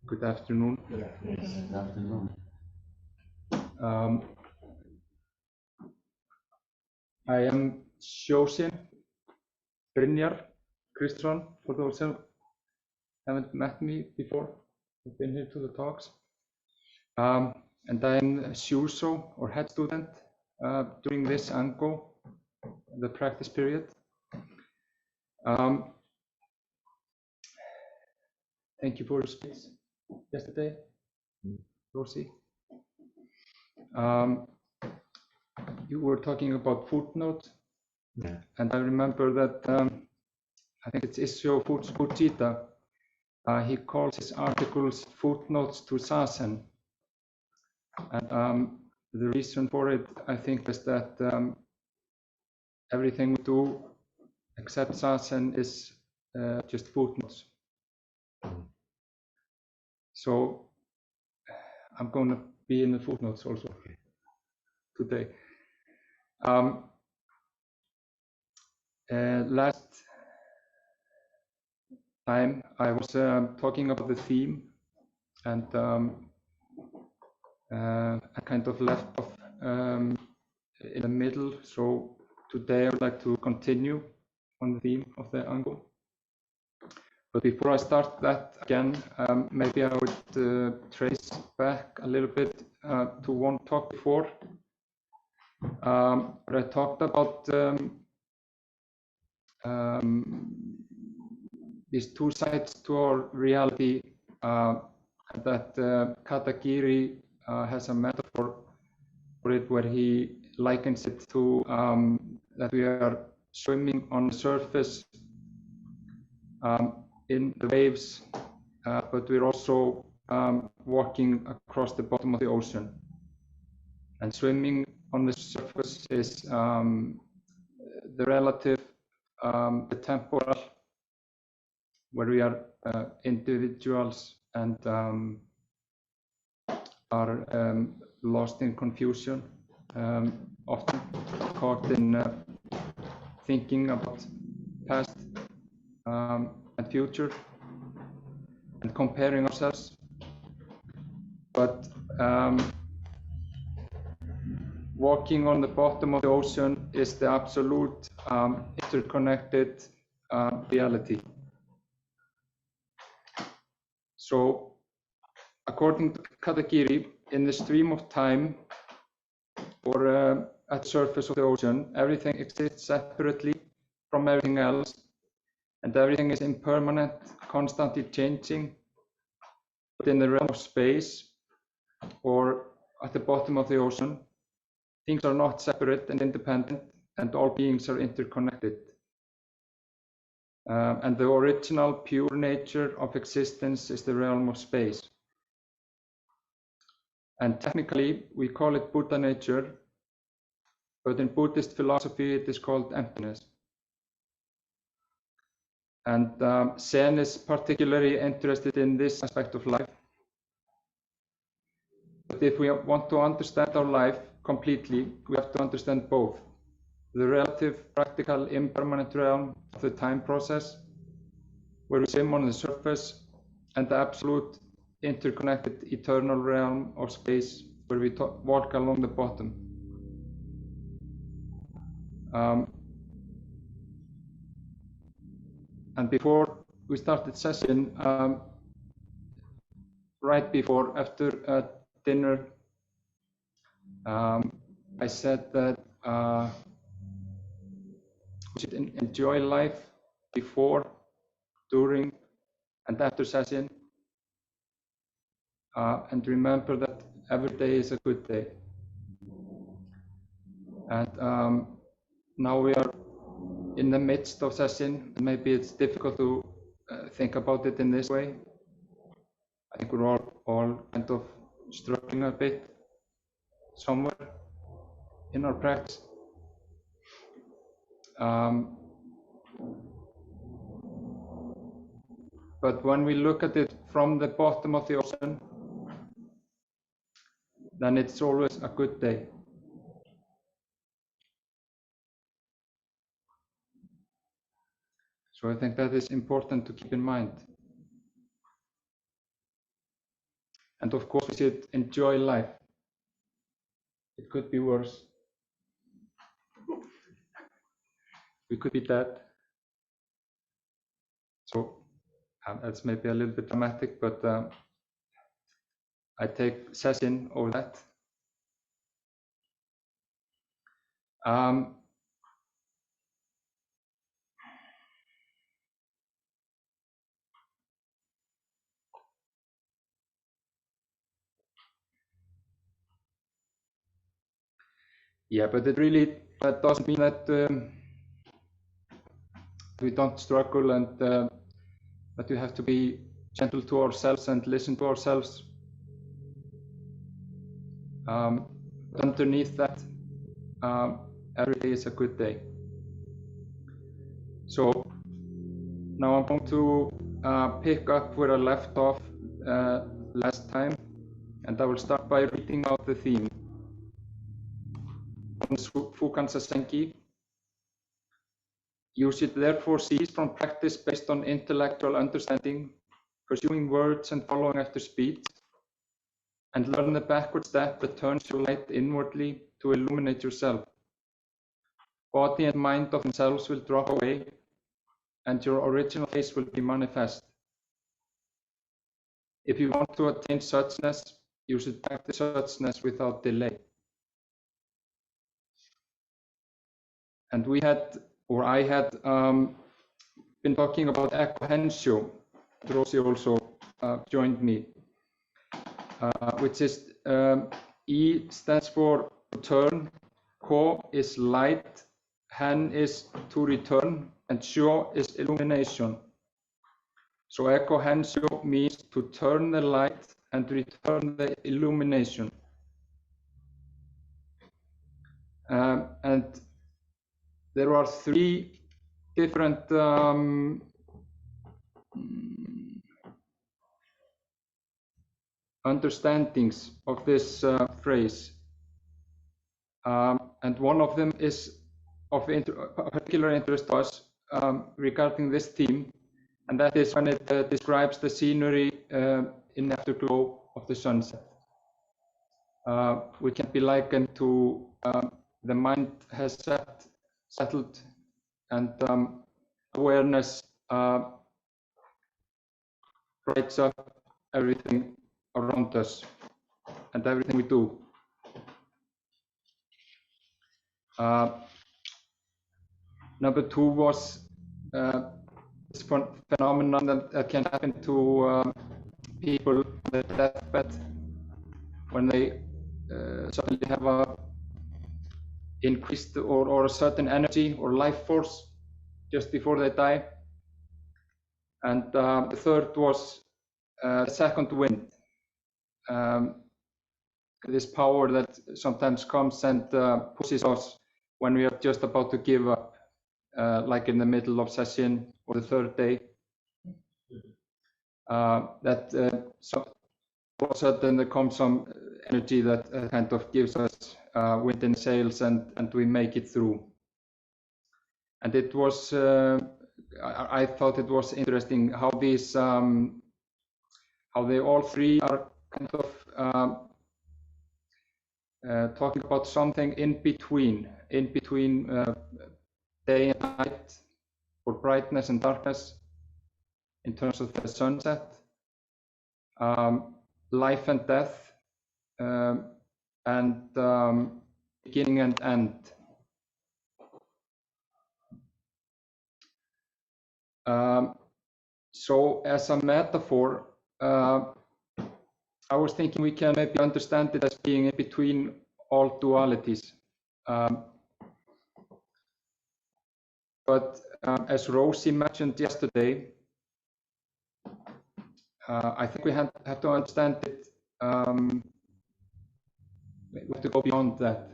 Good afternoon. Yes, good afternoon. I am Shoshin Brynjar, Kristinsson, for those who haven't met me before. I've been here to the talks. And I'm a SUSO or head student during this Ango, the practice period. Thank you for your speech yesterday, Rosie. You were talking about footnotes, and I remember that I think it's Issho Fujita. He calls his articles footnotes to Sesshin, and the reason for it, I think, is that everything we do except Sesshin is just footnotes. So I'm going to be in the footnotes also today. Last time I was talking about the theme, and I kind of left off in the middle. So today I would like to continue on the theme of the Ango. But before I start that again, maybe I would trace back a little bit to one talk before, where I talked about these two sides to our reality, that Katagiri has a metaphor for it where he likens it to that we are swimming on the surface in the waves, but we're also walking across the bottom of the ocean. And swimming on the surface is the relative, the temporal, where we are individuals and are lost in confusion, often caught in thinking about past and future and comparing ourselves. But walking on the bottom of the ocean is the absolute interconnected reality. So, according to Katagiri, in the stream of time or at the surface of the ocean, everything exists separately from everything else, and everything is impermanent, constantly changing. But in the realm of space or at the bottom of the ocean, things are not separate and independent, and all beings are interconnected. And the original pure nature of existence is the realm of space. And technically, we call it Buddha nature, but in Buddhist philosophy, it is called emptiness. And Zen is particularly interested in this aspect of life. But if we want to understand our life completely, we have to understand both the relative, practical, impermanent realm of the time process, where we swim on the surface, and the absolute, interconnected, eternal realm of space, where we walk along the bottom. And before we started session, right before, after dinner, I said that we should enjoy life before, during, and after session, and remember that every day is a good day. And now we are in the midst of session, and maybe it's difficult to think about it in this way. I think we're all kind of struggling a bit somewhere in our practice. But when we look at it from the bottom of the ocean, then it's always a good day. So I think that is important to keep in mind. And of course, we should enjoy life. It could be worse. We could be dead. So that's maybe a little bit dramatic, but I take Sesshin over that. Yeah, but it really doesn't mean that we don't struggle and that we have to be gentle to ourselves and listen to ourselves. Underneath that, every day is a good day. So now I'm going to pick up where I left off last time, and I will start by reading out the theme. Fukansa Senki. You should therefore cease from practice based on intellectual understanding, pursuing words and following after speech, and learn the backward step that turns your light inwardly to illuminate yourself. Body and mind of themselves will drop away, and your original face will be manifest. If you want to attain suchness, you should practice suchness without delay. And we had, or I had, been talking about Eko Hensho. Rosie also joined me, which is E stands for turn, Ko is light, Hen is to return, and Sho is illumination. So Eko Hensho means to turn the light and return the illumination. And there are three different understandings of this phrase. And one of them is of particular interest to us regarding this theme, and that is when it describes the scenery in the afterglow of the sunset. We can be likened to the mind has settled, and awareness brights up everything around us and everything we do. Number two was this phenomenon that can happen to people on their deathbed when they suddenly have a increased or a certain energy or life force just before they die. And the third was the second wind, this power that sometimes comes and pushes us when we are just about to give up, like in the middle of Sesshin or the third day. That all of a sudden there comes some energy that kind of gives us wind in sails, and we make it through. And it was, I thought it was interesting how these, how they all three are kind of talking about something in between day and night, or brightness and darkness, in terms of the sunset, life and death, and beginning and end. So as a metaphor, I was thinking we can maybe understand it as being in between all dualities. But as Rosie mentioned yesterday, I think we have to understand it, we have to go beyond that.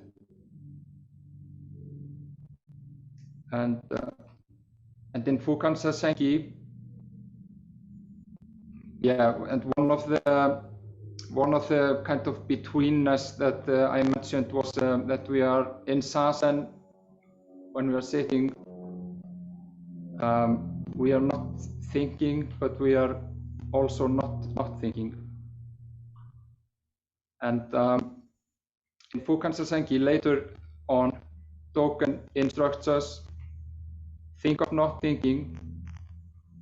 And in Fukansa Senki, yeah, and one of the kind of betweenness that I mentioned was that we are in Sesshin when we are sitting. We are not thinking, but we are also not thinking. And in Fukan Sasengi later on, Dogen instructs us, think of not thinking.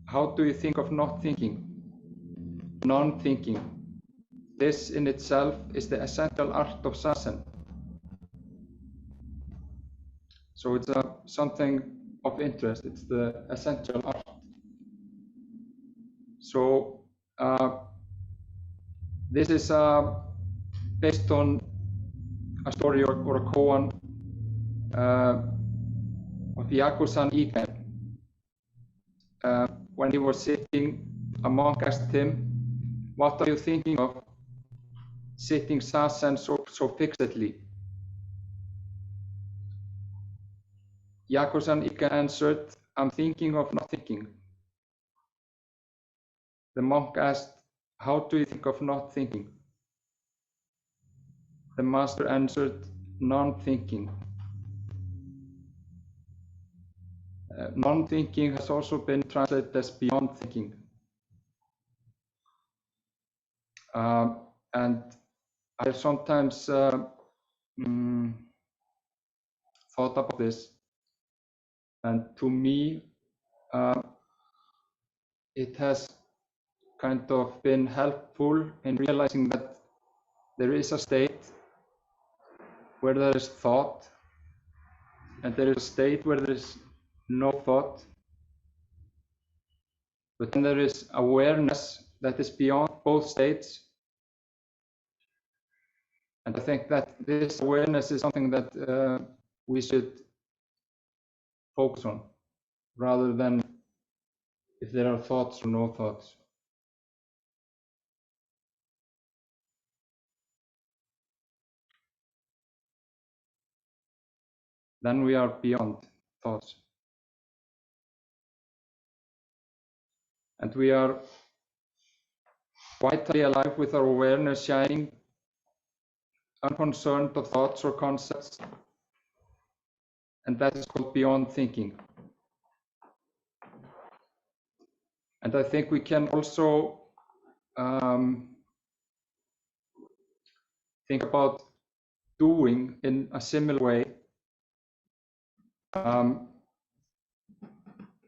How do you think of not thinking? Non-thinking. This in itself is the essential art of Sesshin. So it's something of interest. It's the essential art. So this is based on a story or a koan of Yakusan Iken. When he was sitting, a monk asked him, "What are you thinking of, sitting Sesshin so fixedly?" Yakusan Iken answered, "I'm thinking of not thinking." The monk asked, "How do you think of not thinking?" The master answered, "Non-thinking." Non-thinking has also been translated as beyond thinking. And I have sometimes thought about this, and to me, it has kind of been helpful in realizing that there is a state where there is thought, and there is a state where there is no thought, but then there is awareness that is beyond both states. And I think that this awareness is something that we should focus on, rather than if there are thoughts or no thoughts. Then we are beyond thoughts. And we are vitally alive with our awareness shining, unconcerned of thoughts or concepts. And that is called beyond thinking. And I think we can also think about doing in a similar way.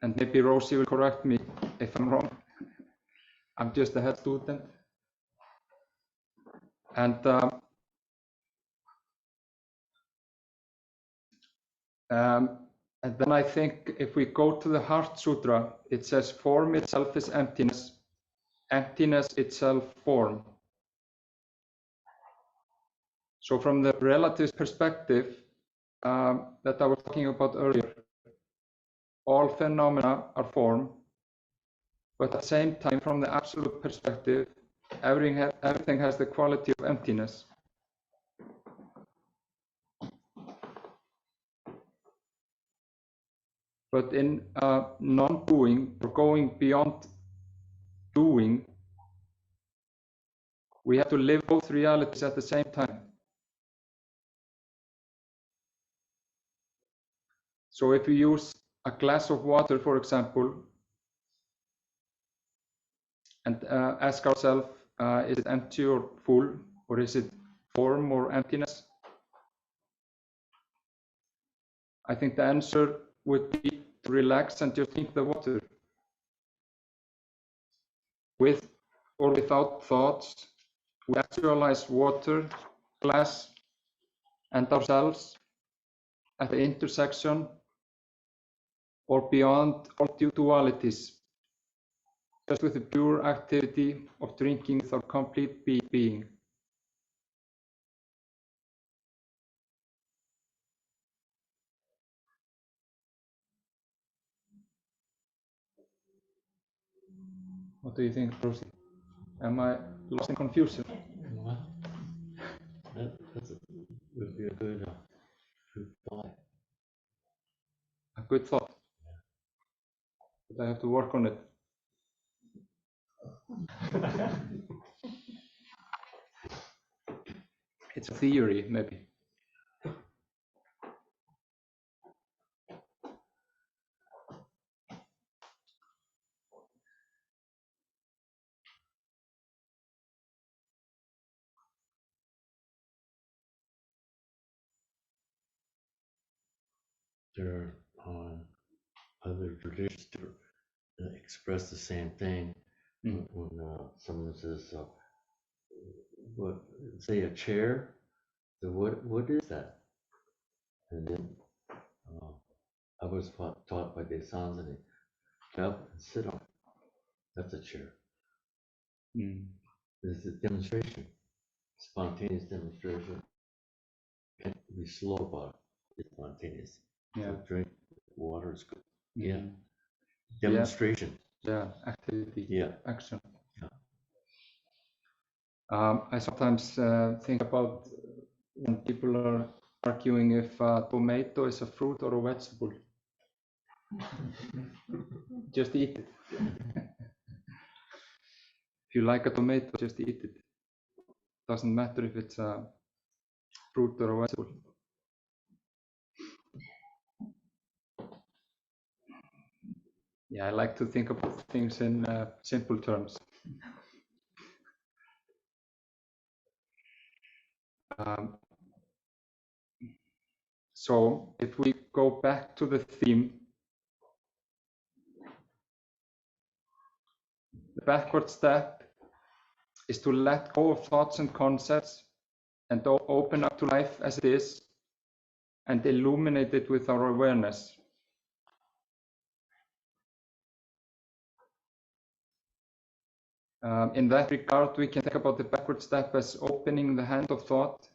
And maybe Rosie will correct me if I'm wrong. I'm just a head student. And then I think if we go to the Heart Sutra, it says form itself is emptiness, emptiness itself form. So from the relativist perspective that I was talking about earlier, all phenomena are form, but at the same time, from the absolute perspective, everything has the quality of emptiness. But in non-doing or going beyond doing, we have to live both realities at the same time. So if we use a glass of water, for example, and ask ourselves, is it empty or full, or is it form or emptiness? I think the answer would be to relax and just drink the water. With or without thoughts, we actualize water, glass, and ourselves at the intersection or beyond all dualities, just with the pure activity of drinking with our complete being. What do you think, Rosie? Am I lost in confusion? Well, that would be a good thought. A good thought. But I have to work on it. It's a theory, maybe. there are other traditions to express the same thing. When someone says, "What? Say a chair." So what is that? And then I was taught by the Sanzani, get up and sit on it. That's a chair. This is a demonstration, spontaneous demonstration. Can't be slow about it. It's spontaneous. Yeah. So drink water is good. Yeah. Demonstration. Yeah. Activity. Yeah. Action. Yeah. I sometimes think about when people are arguing if a tomato is a fruit or a vegetable. Just eat it. If you like a tomato, just eat it. Doesn't matter if it's a fruit or a vegetable. Yeah, I like to think about things in simple terms. So if we go back to the theme, the backward step is to let go of thoughts and concepts and open up to life as it is and illuminate it with our awareness. In that regard, we can think about the backward step as opening the hand of thought.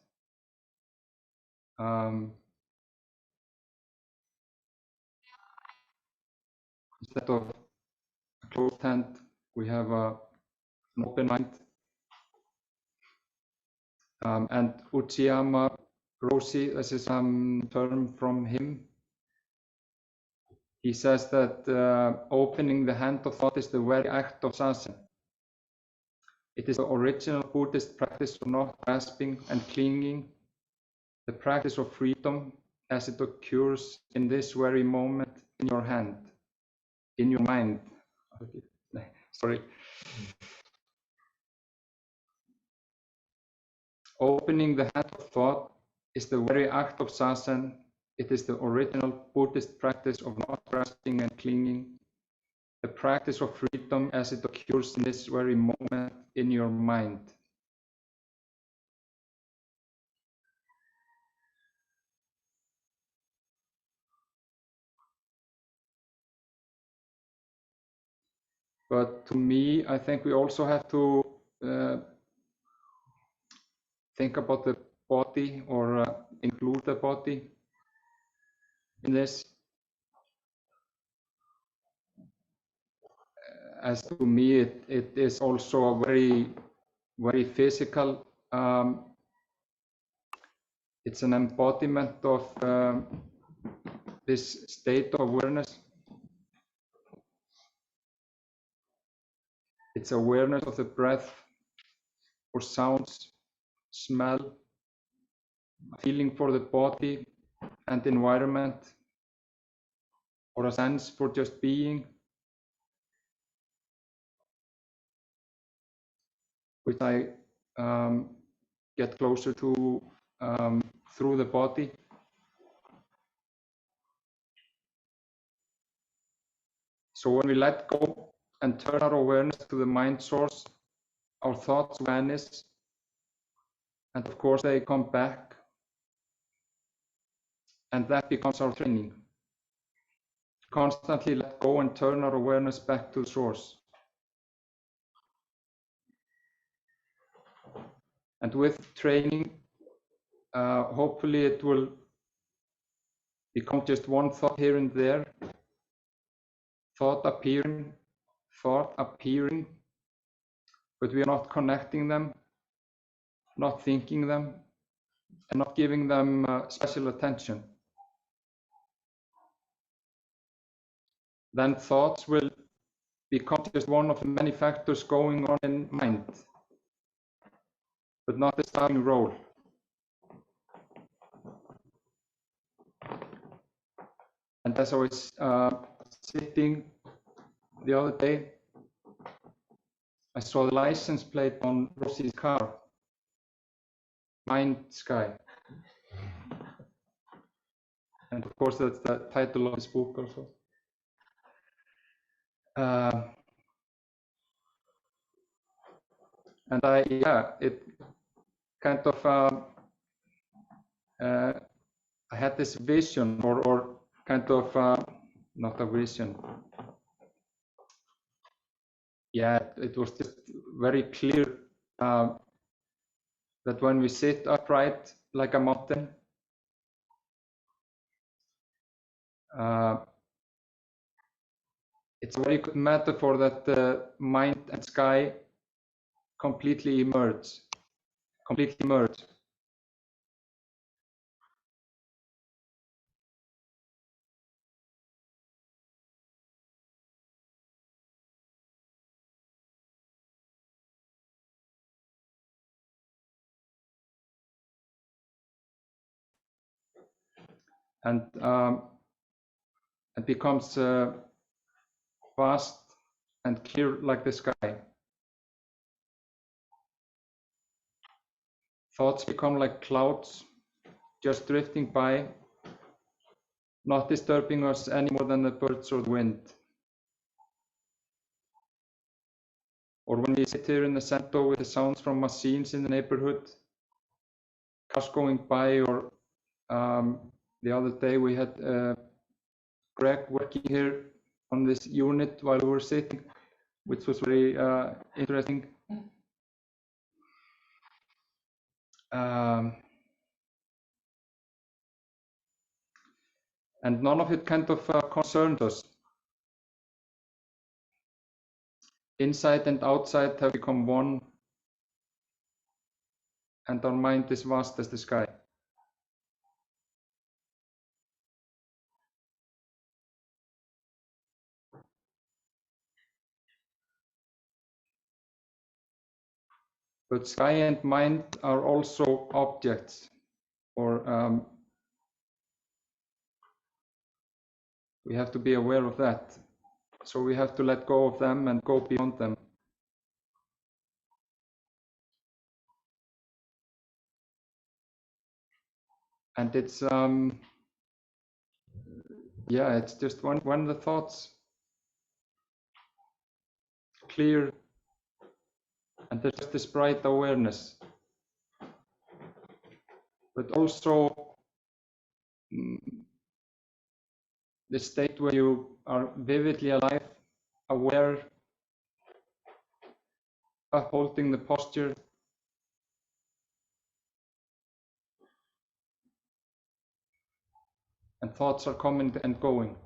Instead of a closed hand, we have an open mind. And Uchiyama Roshi, this is some term from him. He says that opening the hand of thought is the very act of Sesshin. It is the original Buddhist practice of not grasping and clinging, the practice of freedom as it occurs in this very moment in your hand, in your mind. Sorry. Opening the hand of thought is the very act of Sesshin. It is the original Buddhist practice of not grasping and clinging, the practice of freedom as it occurs in this very moment in your mind. But to me, I think we also have to think about the body or include the body in this. As to me, it is also a very, very physical, it's an embodiment of this state of awareness. It's awareness of the breath or sounds, smell, feeling for the body and environment, or a sense for just being, which I get closer to through the body. So when we let go and turn our awareness to the mind source, our thoughts vanish, and of course they come back, and that becomes our training. Constantly let go and turn our awareness back to the source. And with training, hopefully it will become just one thought here and there, thought appearing, but we are not connecting them, not thinking them, and not giving them special attention. Then thoughts will become just one of the many factors going on in mind, but not the starting role. And as I was sitting the other day, I saw the license plate on Rosie's car, Mind Sky. And of course, that's the title of this book also. And it kind of, I had this vision or kind of, not a vision. Yeah, it was just very clear that when we sit upright like a mountain, it's a very good metaphor that the mind and sky completely merge. And it becomes vast and clear like the sky. Thoughts become like clouds, just drifting by, not disturbing us any more than the birds or the wind. Or when we sit here in the center with the sounds from machines in the neighborhood, cars going by, or the other day we had Greg working here on this unit while we were sitting, which was very interesting. And none of it kind of concerned us. Inside and outside have become one, and our mind is vast as the sky. But sky and mind are also objects, or we have to be aware of that. So we have to let go of them and go beyond them. And it's it's just when the thoughts clear and there's just this bright awareness, but also the state where you are vividly alive, aware, upholding the posture, and thoughts are coming and going.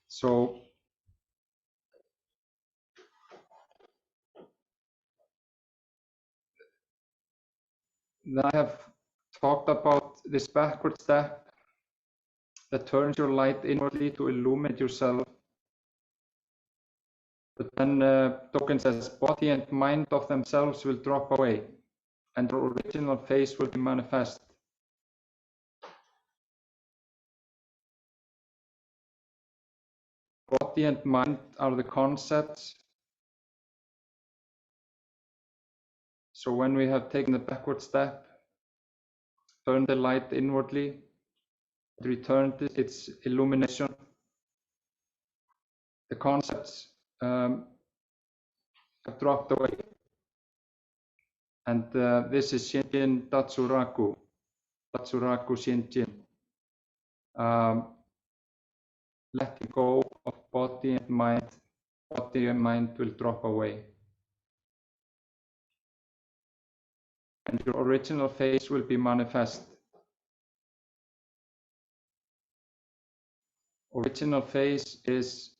So then I have talked about this backward step that turns your light inwardly to illuminate yourself. But then Dogen says, body and mind of themselves will drop away, and your original face will be manifest. Body and mind are the concepts. So when we have taken the backward step, turned the light inwardly, returned its illumination, the concepts have dropped away. And this is Shinjin Datsuraku Shinjin. Letting go of body and mind will drop away. And your original face will be manifest. Original face is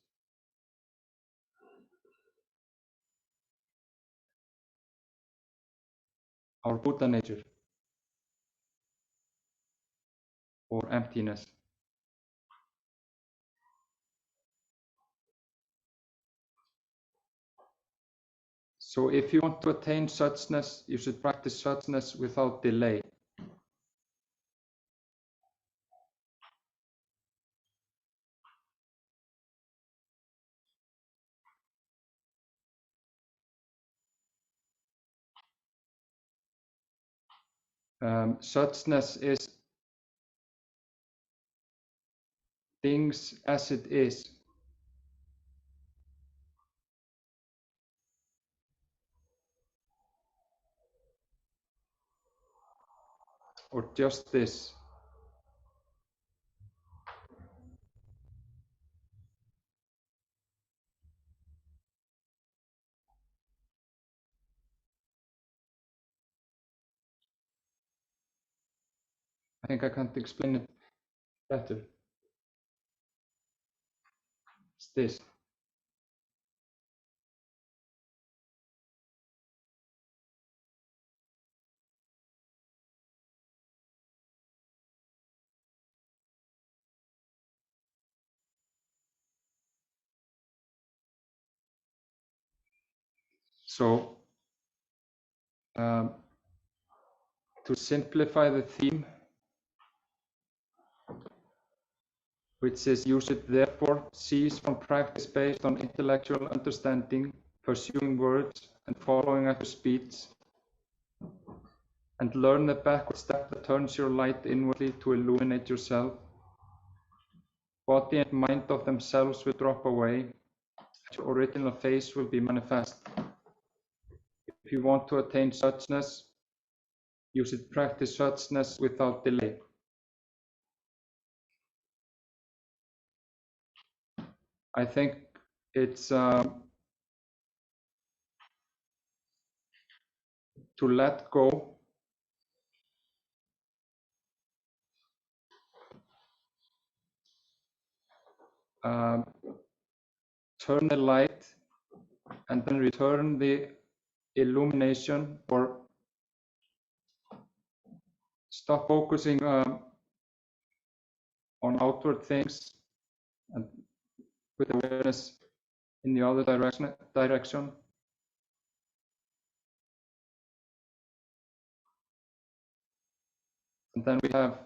our Buddha nature, or emptiness. So if you want to attain suchness, you should practice suchness without delay. Suchness is things as it is. Or just this. I think I can't explain it better. It's this. So to simplify the theme, which is use it therefore, cease from practice based on intellectual understanding, pursuing words and following after speech, and learn the backward step that turns your light inwardly to illuminate yourself. Body and mind of themselves will drop away, and your original face will be manifest. If you want to attain suchness, you should practice suchness without delay. I think it's to let go, turn the light, and then return the illumination, or stop focusing on outward things and with awareness in the other direction. And then we have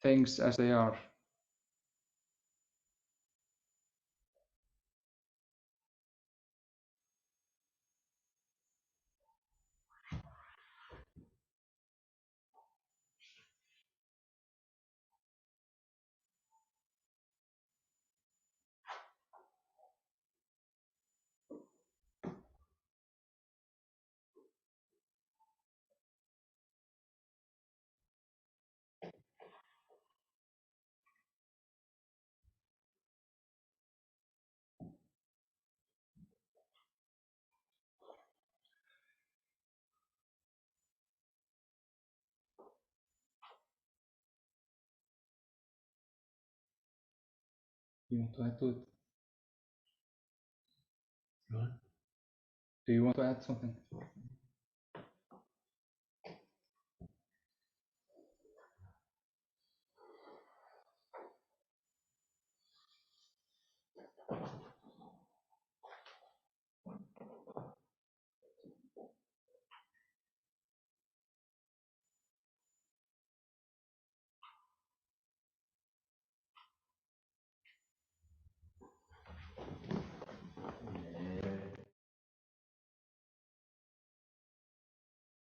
things as they are. You want to add to it? What? Do you want to add something?